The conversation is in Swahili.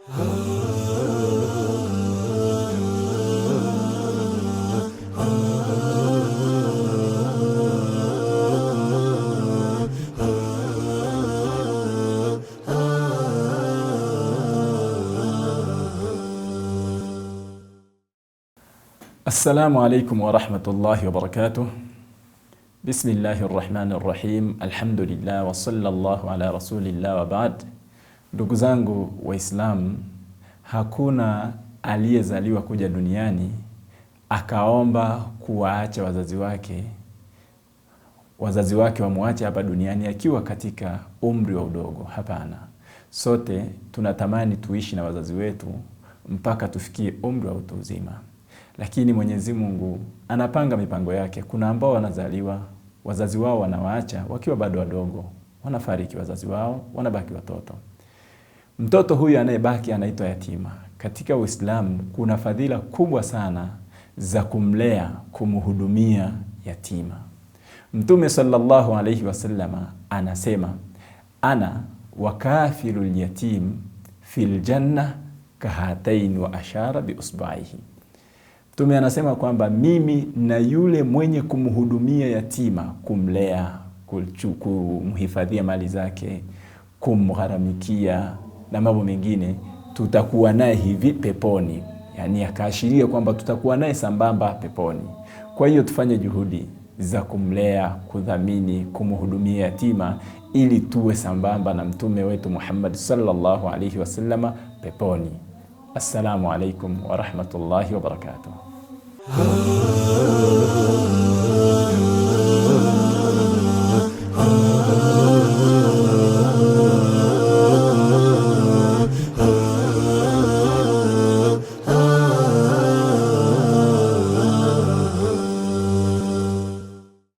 Assalamu alaikum wa rahmatullahi wa barakatuh. Bismillahir rahmanir rahim. Alhamdulillah wa sallallahu ala rasulillah wa ba'd. Ndugu zangu Waislamu, hakuna aliyezaliwa kuja duniani akaomba kuwaacha wazazi wake wamwache hapa duniani akiwa katika umri wa udogo. Hapana. Sote tunatamani tuishi na wazazi wetu mpaka tufikie umri wa utu uzima. Lakini Mwenyezi Mungu anapanga mipango yake. Kuna ambao wanazaliwa, wazazi wao wanawaacha wakiwa bado wadogo, wanafariki wazazi wao, wanabaki watoto. Mtoto huyu anayebaki anaitwa yatima. Katika Uislamu kuna fadhila kubwa sana za kumlea, kumhudumia yatima. Mtume sallallahu alayhi wasallama anasema, ana wakafilul yatim fil janna kahatain, wa ashara bi usba'ihi. Mtume anasema kwamba mimi na yule mwenye kumhudumia yatima, kumlea, kumhifadhia mali zake, kumgharamikia na mambo mengine, tutakuwa naye hivi peponi. Yani akaashiria kwamba tutakuwa naye sambamba peponi. Kwa hiyo tufanye juhudi za kumlea, kudhamini, kumhudumia yatima ili tuwe sambamba na mtume wetu Muhammad sallallahu alaihi wasallama peponi. Assalamu alaikum wa rahmatullahi wa barakatuh.